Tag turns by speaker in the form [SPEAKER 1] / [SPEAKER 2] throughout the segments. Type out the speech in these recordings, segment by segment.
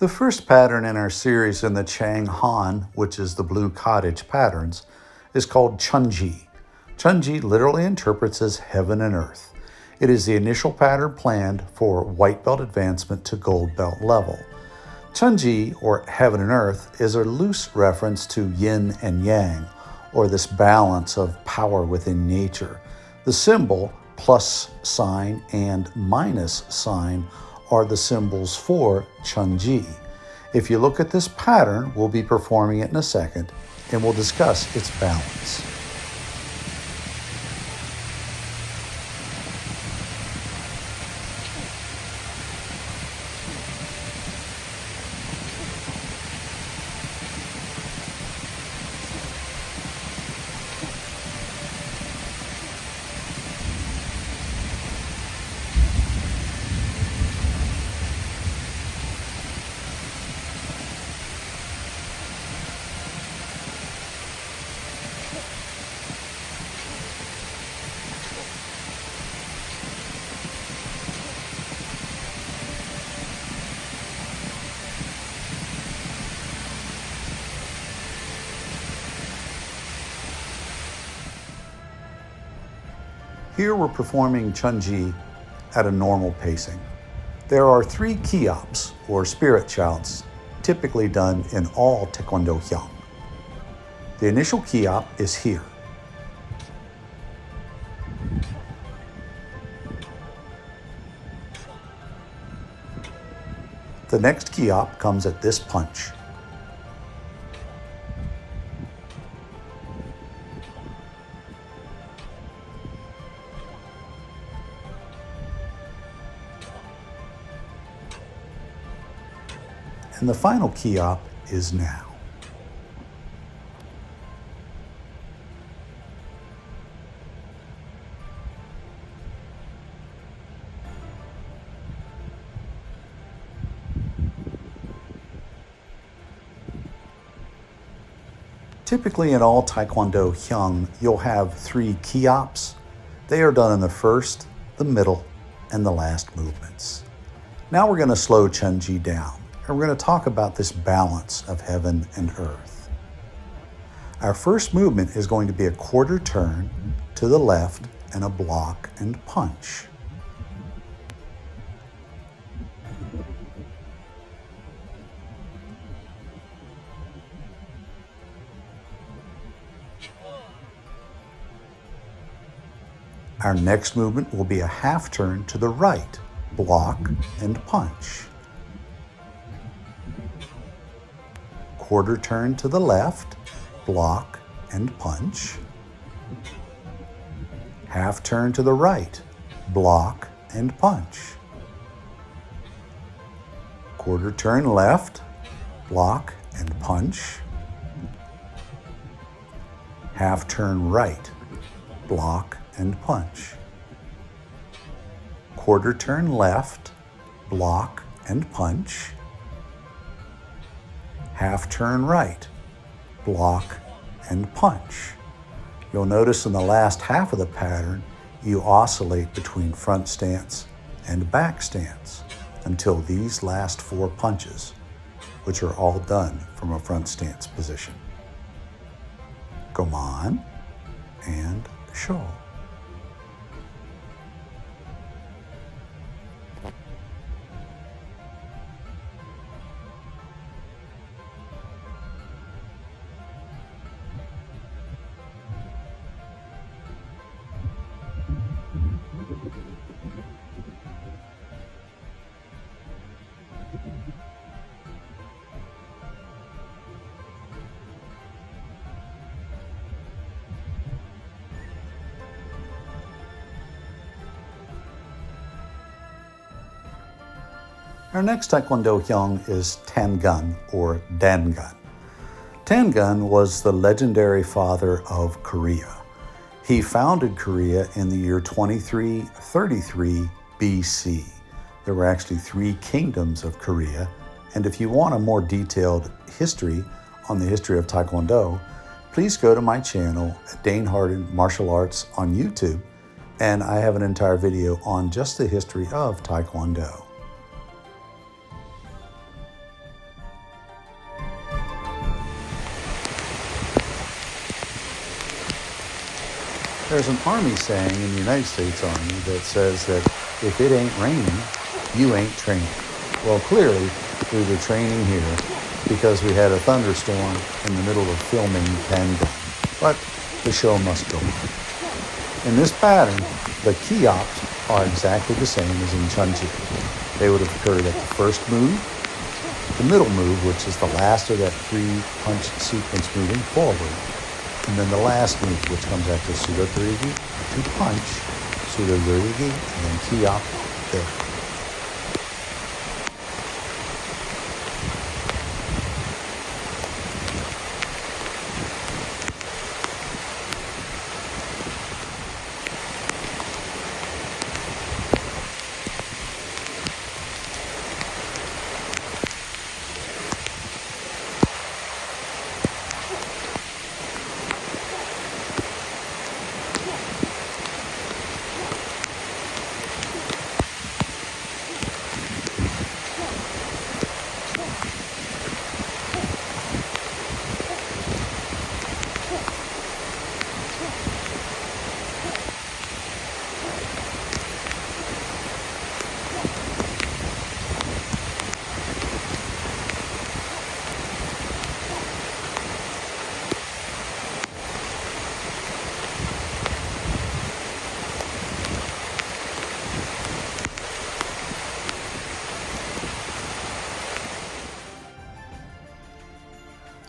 [SPEAKER 1] The first pattern in our series in the Chang Han, which is the blue cottage patterns, is called Chunji. Chunji literally interprets as heaven and earth. It is the initial pattern planned for white belt advancement to gold belt level. Chunji, or heaven and earth, is a loose reference to yin and yang, or this balance of power within nature. The symbol, plus sign and minus sign, are the symbols for Chunji. If you look at this pattern, we'll be performing it in a second, and we'll discuss its balance. Here we're performing Chunji at a normal pacing. There are 3 kiops, or spirit shouts, typically done in all Taekwondo Hyung. The initial kiop is here. The next kiop comes at this punch. And the final kiop is now. Typically in all Taekwondo Hyung, you'll have 3 kiops. They are done in the first, the middle, and the last movements. Now we're going to slow Chunji down. And we're going to talk about this balance of heaven and earth. Our first movement is going to be a quarter turn to the left and a block and punch. Our next movement will be a half turn to the right, block and punch. Quarter turn to the left, block and punch. Half turn to the right, block and punch. Quarter turn left, block and punch. Half turn right, block and punch. Quarter turn left, block and punch. Half turn right, block and punch. You'll notice in the last half of the pattern, you oscillate between front stance and back stance until these last 4 punches, which are all done from a front stance position. Come on and show. Our next Taekwondo Hyung is Tangun, or Dangun. Tangun was the legendary father of Korea. He founded Korea in the year 2333 BC. There were actually 3 kingdoms of Korea, and if you want a more detailed history on the history of Taekwondo, please go to my channel at Dane Harden Martial Arts on YouTube, and I have an entire video on just the history of Taekwondo. There's an Army saying in the United States Army that says that if it ain't raining, you ain't training. Well, clearly, we were training here because we had a thunderstorm in the middle of filming Tangun. But the show must go on. In this pattern, the kiops are exactly the same as in Chunji. They would have occurred at the first move, the middle move, which is the last of that three-punch sequence moving forward, and then the last move, which comes after pseudo dorigi, to punch, pseudo dorigi, and then kiop there.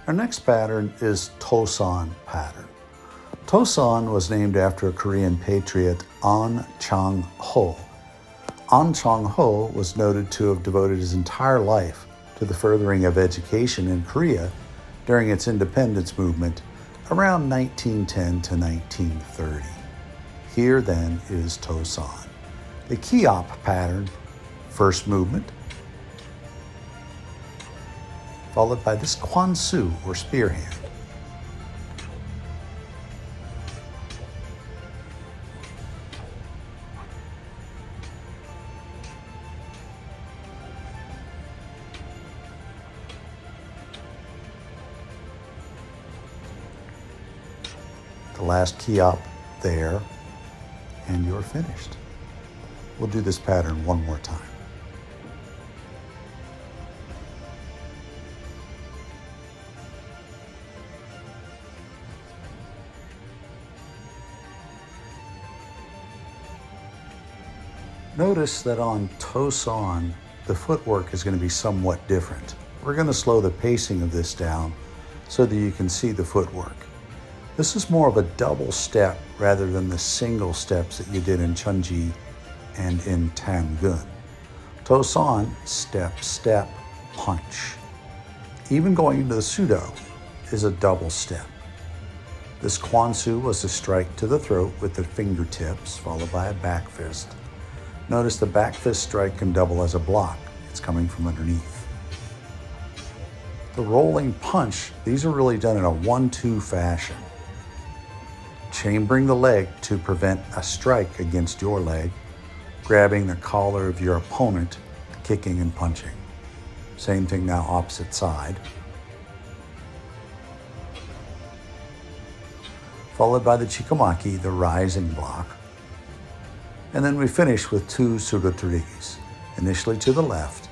[SPEAKER 1] Our next pattern is Tosan pattern. Tosan was named after a Korean patriot, An Chang-ho. An Chang-ho was noted to have devoted his entire life to the furthering of education in Korea during its independence movement around 1910 to 1930. Here then is Tosan. The kiop pattern, first movement, followed by this kwansu or spear hand. The last kiop there, and you're finished. We'll do this pattern one more time. Notice that on Tosan, the footwork is going to be somewhat different. We're going to slow the pacing of this down so that you can see the footwork. This is more of a double step rather than the single steps that you did in Chunji and in Tangun. Tosan, step, step, punch. Even going into the pseudo is a double step. This kwansu was a strike to the throat with the fingertips followed by a back fist. Notice the back fist strike can double as a block. It's coming from underneath. The rolling punch, these are really done in a 1-2 fashion. Chambering the leg to prevent a strike against your leg, grabbing the collar of your opponent, kicking and punching. Same thing now, opposite side. Followed by the chikomaki, the rising block. And then we finish with 2 pseudo dorigis, initially to the left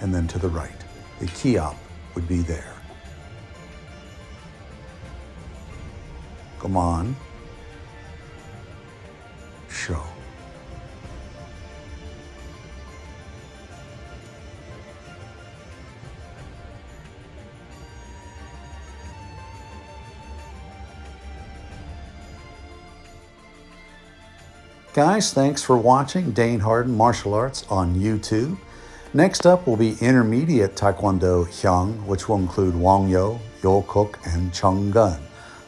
[SPEAKER 1] and then to the right. The kiop would be there. Come on. Show. Guys, thanks for watching Dane Harden Martial Arts on YouTube. Next up will be intermediate Taekwondo Hyung, which will include Wangyo, Yokuk, and Chungun.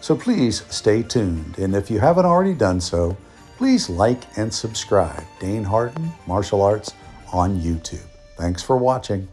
[SPEAKER 1] So please stay tuned. And if you haven't already done so, please like and subscribe. Dane Harden Martial Arts on YouTube. Thanks for watching.